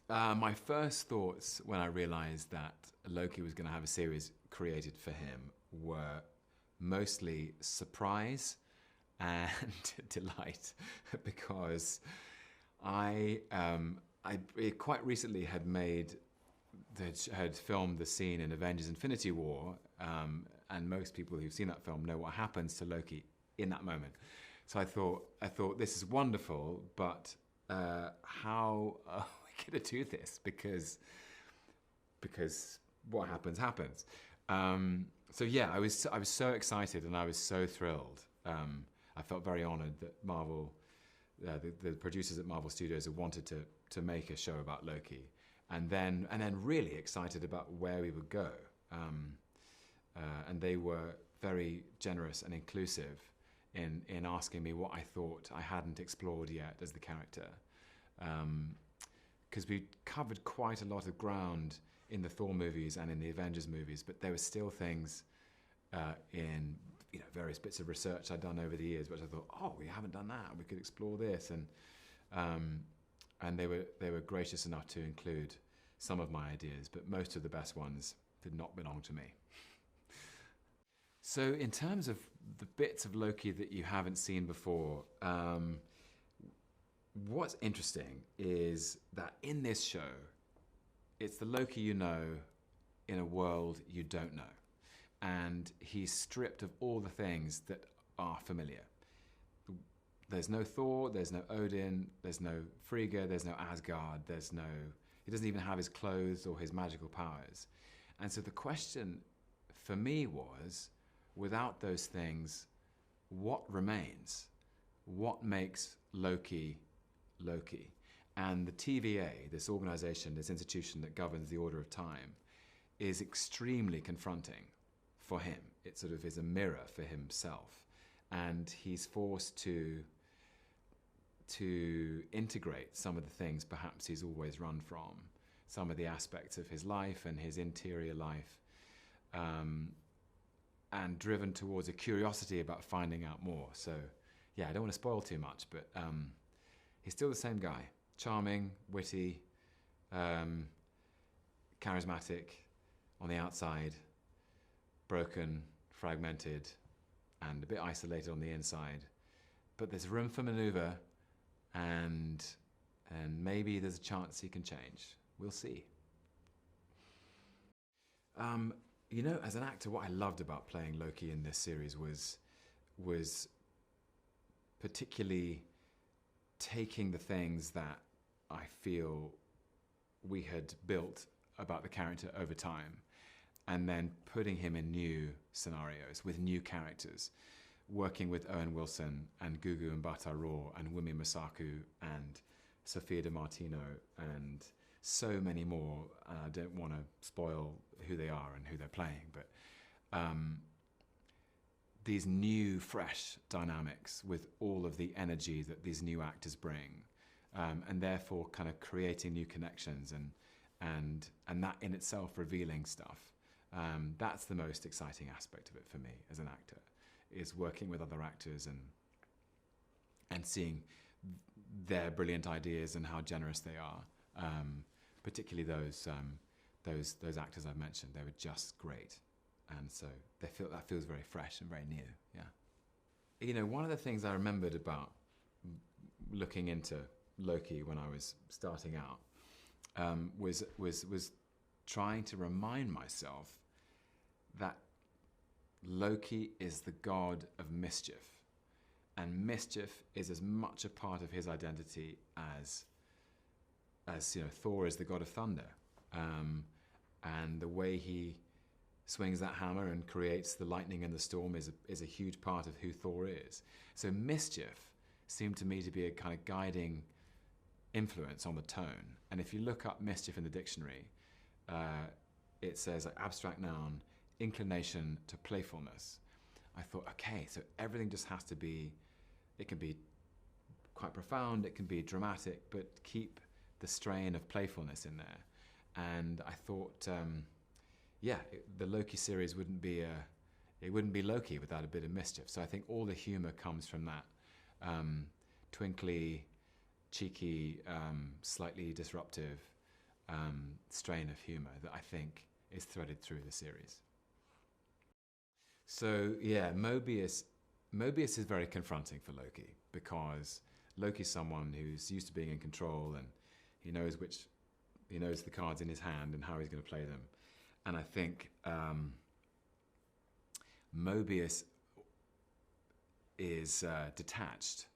My first thoughts when I realized that Loki was going to have a series created for him were mostly surprise and delight, because I quite recently had filmed the scene in Avengers: Infinity War, and most people who've seen that film know what happens to Loki in that moment. So I thought this is wonderful, but how are we going to do this? Because what happens happens. So yeah, I was so excited and I was so thrilled. I felt very honoured that Marvel, the producers at Marvel Studios, had wanted to make a show about Loki, and then really excited about where we would go. And they were very generous and inclusive in asking me what I thought I hadn't explored yet as the character. Because we covered quite a lot of ground in the Thor movies and in the Avengers movies, but there were still things in various bits of research I'd done over the years, which I thought, oh, we haven't done that. We could explore this, and they were gracious enough to include some of my ideas, but most of the best ones did not belong to me. So in terms of the bits of Loki that you haven't seen before, what's interesting is that in this show, it's the Loki you know in a world you don't know. And he's stripped of all the things that are familiar. There's no Thor, there's no Odin, there's no Frigga, there's no Asgard, he doesn't even have his clothes or his magical powers. And so the question for me was, without those things, what remains? What makes Loki Loki? And the TVA, this organization, this institution that governs the order of time, is extremely confronting for him. It sort of is a mirror for himself. And he's forced to integrate some of the things perhaps he's always run from, some of the aspects of his life and his interior life, and driven towards a curiosity about finding out more. So yeah, I don't want to spoil too much, but he's still the same guy. Charming, witty, charismatic on the outside, broken, fragmented, and a bit isolated on the inside. But there's room for maneuver, and maybe there's a chance he can change. We'll see. As an actor, what I loved about playing Loki in this series was particularly taking the things that I feel we had built about the character over time, and then putting him in new scenarios with new characters, working with Owen Wilson and Gugu Mbatha Raw and Wumi Masaku and Sophia Di Martino and so many more. I don't want to spoil who they are and who they're playing, but these new, fresh dynamics with all of the energy that these new actors bring, and therefore kind of creating new connections and that in itself revealing stuff. That's the most exciting aspect of it for me as an actor, is working with other actors and seeing their brilliant ideas and how generous they are. Particularly those actors I've mentioned, they were just great, and so that feels very fresh and very new. Yeah. One of the things I remembered about looking into Loki when I was starting out was trying to remind myself that Loki is the god of mischief, and mischief is as much a part of his identity as Thor is the god of thunder, and the way he swings that hammer and creates the lightning and the storm is a huge part of who Thor is. So mischief seemed to me to be a kind of guiding influence on the tone. And if you look up mischief in the dictionary, it says abstract noun, inclination to playfulness. I thought, okay, so everything just has to be, it can be quite profound, it can be dramatic, but keep the strain of playfulness in there. And I thought, the Loki series wouldn't be Loki without a bit of mischief. So I think all the humor comes from that twinkly, cheeky, slightly disruptive strain of humour that I think is threaded through the series. So yeah, Mobius is very confronting for Loki, because Loki's someone who's used to being in control, and he knows the cards in his hand and how he's going to play them. And I think Mobius is detached,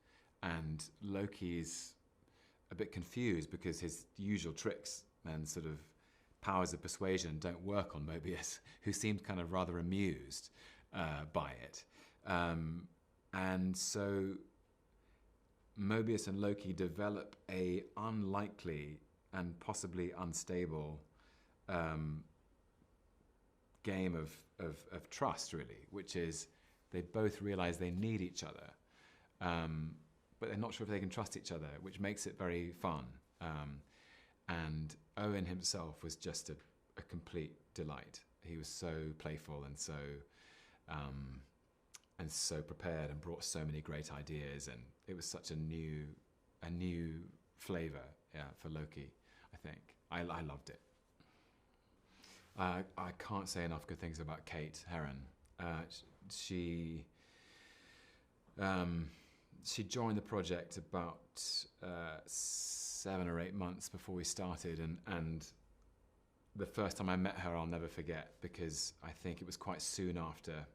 and Loki's a bit confused because his usual tricks and sort of powers of persuasion don't work on Mobius, who seemed kind of rather amused by it. And so Mobius and Loki develop a unlikely and possibly unstable game of trust, really, which is they both realize they need each other, but they're not sure if they can trust each other, which makes it very fun. And Owen himself was just a complete delight. He was so playful and so prepared, and brought so many great ideas, and it was such a new flavor, for Loki. I think I loved it. I can't say enough good things about Kate Herron. She joined the project about 7 or 8 months before we started, and the first time I met her I'll never forget, because I think it was quite soon after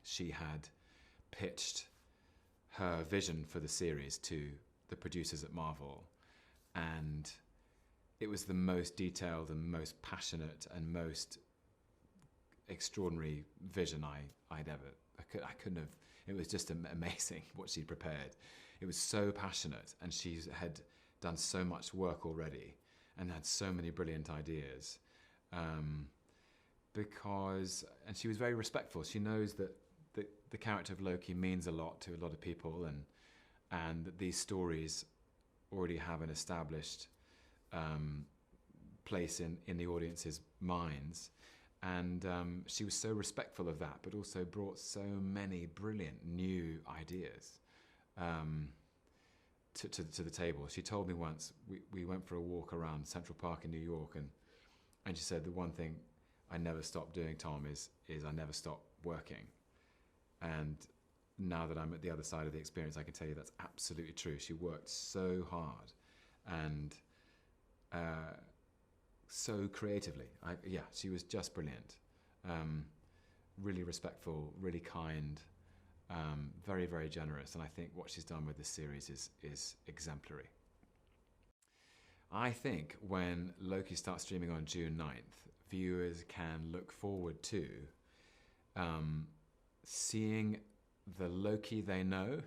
she had pitched her vision for the series to the producers at Marvel, and it was the most detailed and most passionate and most extraordinary vision I couldn't have. It was just amazing what she'd prepared. It was so passionate, and she had done so much work already and had so many brilliant ideas. And she was very respectful. She knows that the character of Loki means a lot to a lot of people, and that these stories already have an established place in the audience's minds. And she was so respectful of that, but also brought so many brilliant new ideas to the table. She told me once, we went for a walk around Central Park in New York, and she said, the one thing I never stop doing, Tom, is I never stop working. And now that I'm at the other side of the experience, I can tell you that's absolutely true. She worked so hard and so creatively. She was just brilliant. Really respectful, really kind, very, very generous. And I think what she's done with this series is exemplary. I think when Loki starts streaming on June 9th, viewers can look forward to seeing the Loki they know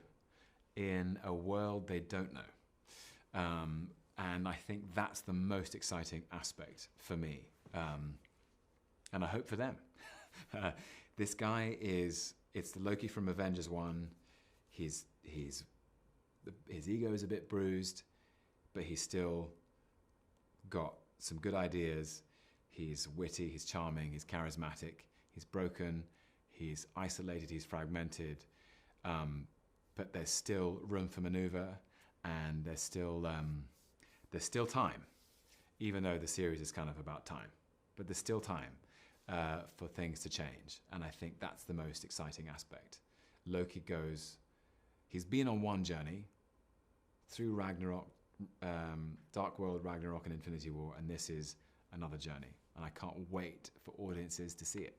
in a world they don't know. And I think that's the most exciting aspect for me. And I hope for them. This guy it's the Loki from Avengers 1. His ego is a bit bruised, but he's still got some good ideas. He's witty, he's charming, he's charismatic, he's broken, he's isolated, he's fragmented, but there's still room for maneuver, and there's still time, even though the series is kind of about time. But there's still time for things to change, and I think that's the most exciting aspect. Loki he's been on one journey through Ragnarok, Dark World, Ragnarok, and Infinity War, and this is another journey, and I can't wait for audiences to see it.